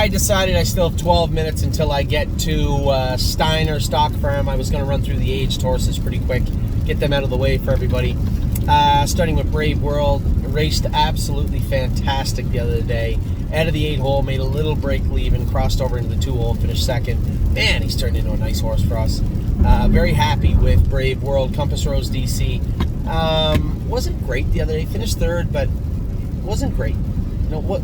I decided I still have 12 minutes until I get to Steiner Stock Farm. I was going to run through the aged horses pretty quick, get them out of the way for everybody. Starting with Brave World, raced absolutely fantastic the other day. Out of the 8-hole, made a little break leaving, crossed over into the 2-hole and finished second. Man, he's turned into a nice horse for us. Very happy with Brave World. Compass Rose DC wasn't great the other day. Finished third, but wasn't great.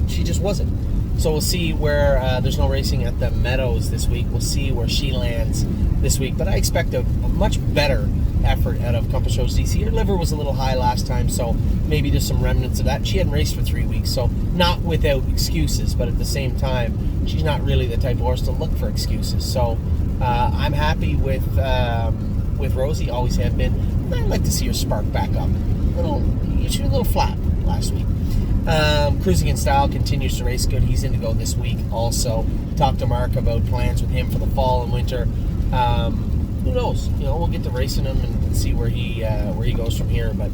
She just wasn't. So we'll see where there's no racing at the Meadows this week. We'll see where she lands this week. But I expect a much better effort out of Compass Rose DC. Her liver was a little high last time, so maybe there's some remnants of that. She hadn't raced for 3 weeks, so not without excuses, but at the same time, she's not really the type of horse to look for excuses. So I'm happy with Rosie, always have been. I'd like to see her spark back up. She was a little flat last week. Cruising in Style continues to race good. He's in to go this week also. Talked to Mark about plans with him for the fall and winter. Who knows? We'll get to racing him and see where he goes from here. But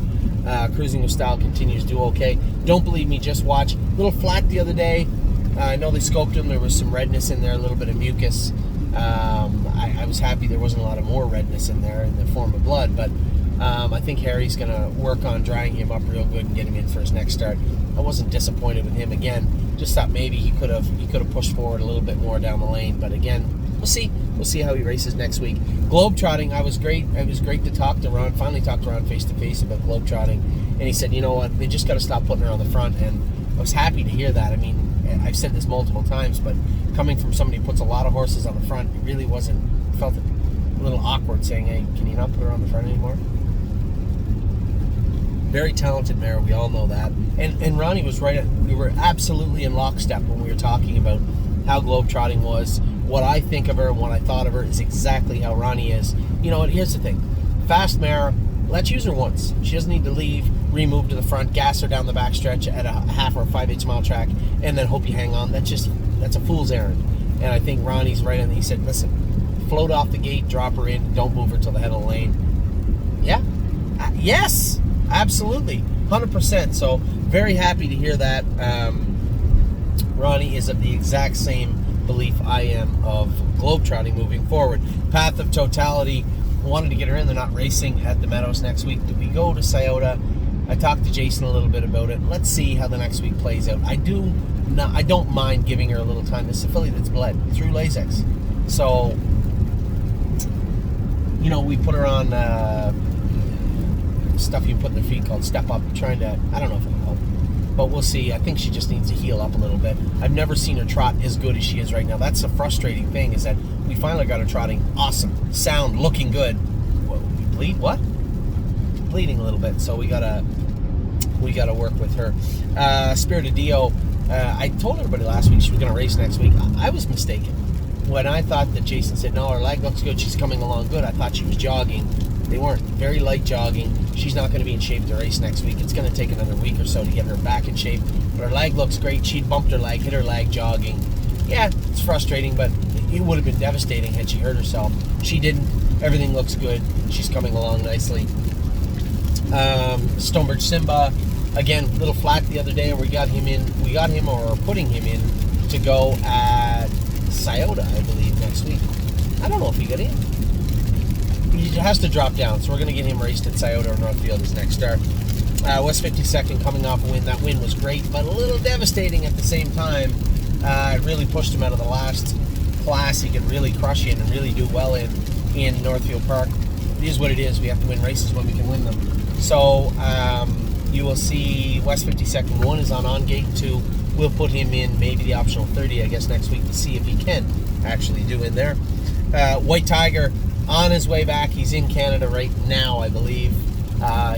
Cruising with Style continues to do okay. Don't believe me, just watch. A little flat the other day. I know they scoped him. There was some redness in there, a little bit of mucus. I was happy there wasn't a lot of more redness in there in the form of blood, but I think Harry's going to work on drying him up real good and get him in for his next start. I wasn't disappointed with him again. Just thought maybe he could have pushed forward a little bit more down the lane, but again, we'll see. We'll see how he races next week. Globetrotting, I was great. It was great to talk to Ron. Finally talked to Ron face to face about globetrotting, and he said, you know what, they just got to stop putting her on the front, and I was happy to hear that. I mean, I've said this multiple times, but coming from somebody who puts a lot of horses on the front, it really wasn't. I felt a little awkward saying, hey, can you not put her on the front anymore? Very talented mare, we all know that. And Ronnie was right. We were absolutely in lockstep when we were talking about how globetrotting was. What I think of her and what I thought of her is exactly how Ronnie is. Here's the thing. Fast mare, let's use her once. She doesn't need to leave, remove to the front, gas her down the backstretch at a half or 5/8 mile track, and then hope you hang on. That's a fool's errand. And I think Ronnie's right on. He said, listen, float off the gate, drop her in, don't move her till the head of the lane. Yeah. Yes. Absolutely, 100%. So very happy to hear that. Ronnie is of the exact same belief I am of globetrotting moving forward. Path of Totality, wanted to get her in. They're not racing at the Meadows next week. Do we go to Scioto? I talked to Jason a little bit about it. Let's see how the next week plays out. I don't mind giving her a little time. This is a filly that's bled through Lasix. So, we put her on stuff you put in their feet called Step Up, I don't know if it'll help, but we'll see. I think she just needs to heal up a little bit. I've never seen her trot as good as she is right now. That's the frustrating thing, is that we finally got her trotting awesome, sound, looking good. What? Bleeding a little bit, so we gotta work with her. Spirit of Dio, I told everybody last week she was gonna race next week. I was mistaken. When I thought that Jason said, no, her leg looks good, she's coming along good, I thought she was jogging. They weren't. Very light jogging. She's not going to be in shape to race next week. It's going to take another week or so to get her back in shape. But her leg looks great. She bumped her leg, hit her leg jogging. Yeah, it's frustrating, but it would have been devastating had she hurt herself. She didn't. Everything looks good. She's coming along nicely. Stonebridge Simba, again, a little flat the other day, and we got him or putting him in to go at Scioto, I believe, next week. I don't know if he got in. He has to drop down, so we're going to get him raced at Scioto or Northfield his next start. West 52nd coming off a win. That win was great, but a little devastating at the same time. It really pushed him out of the last class he could really crush in and really do well in Northfield Park. It is what it is. We have to win races when we can win them. So you will see West 52nd 1 is on gate 2. We'll put him in maybe the optional 30, I guess, next week to see if he can actually do in there. White Tiger, on his way back. He's in Canada right now, I believe.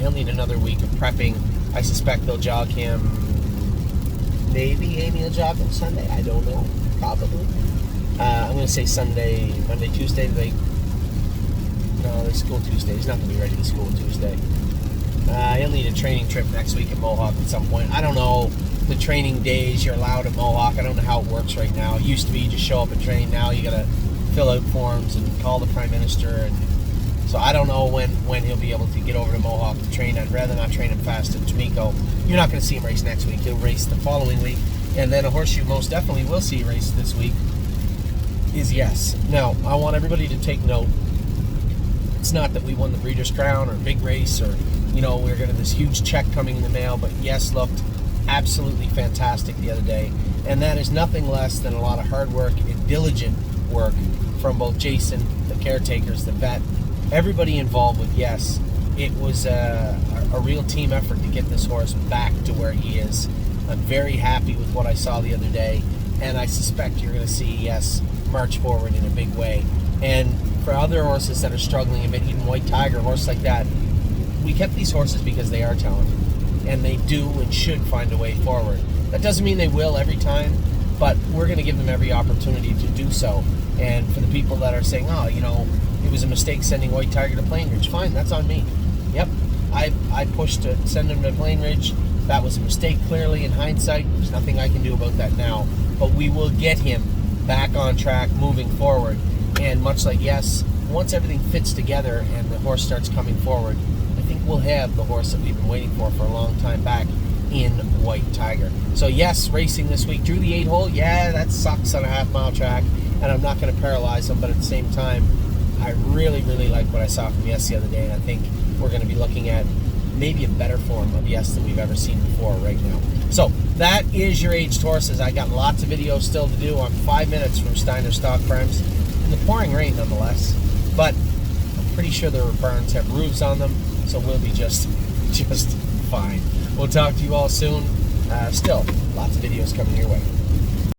He'll need another week of prepping. I suspect they'll jog him. Maybe Amy will jog him Sunday. I don't know. Probably. I'm going to say Sunday, Monday, Tuesday. No, they school Tuesday. He's not going to be ready to school Tuesday. He'll need a training trip next week at Mohawk at some point. I don't know the training days you're allowed at Mohawk. I don't know how it works right now. It used to be you just show up and train. Now you got to fill out forms and call the Prime Minister, and so I don't know when he'll be able to get over to Mohawk to train. I'd rather not train him fast at Tomiko. You're not going to see him race next week. He'll race the following week And then a horse you most definitely will see race this week is Yes. Now, I want everybody to take note. It's not that we won the Breeders' Crown or big race or, we're going to have this huge check coming in the mail, but Yes looked absolutely fantastic the other day. And that is nothing less than a lot of hard work and diligent work from both Jason, the caretakers, the vet, everybody involved with Yes. It was a real team effort to get this horse back to where he is. I'm very happy with what I saw the other day, and I suspect you're going to see Yes march forward in a big way. And for other horses that are struggling a bit, even White Tiger, a horse like that, we kept these horses because they are talented, and they do and should find a way forward. That doesn't mean they will every time, but we're going to give them every opportunity to do so. And for the people that are saying, it was a mistake sending White Tiger to Plainridge, fine, that's on me. Yep, I pushed to send him to Plainridge. That was a mistake, clearly, in hindsight. There's nothing I can do about that now. But we will get him back on track, moving forward. And much like Yes, once everything fits together and the horse starts coming forward, I think we'll have the horse that we've been waiting for a long time back in White Tiger. So Yes, racing this week. Drew the 8-hole. Yeah, that sucks on a half-mile track, and I'm not going to paralyze him, but at the same time, I really, really like what I saw from Yes the other day, and I think we're going to be looking at maybe a better form of Yes than we've ever seen before right now. So that is your Aged Horses. I got lots of videos still to do. I'm 5 minutes from Steiner Stock Farms in the pouring rain nonetheless, but I'm pretty sure their barns have roofs on them, so we'll be just fine. We'll talk to you all soon. Still, lots of videos coming your way.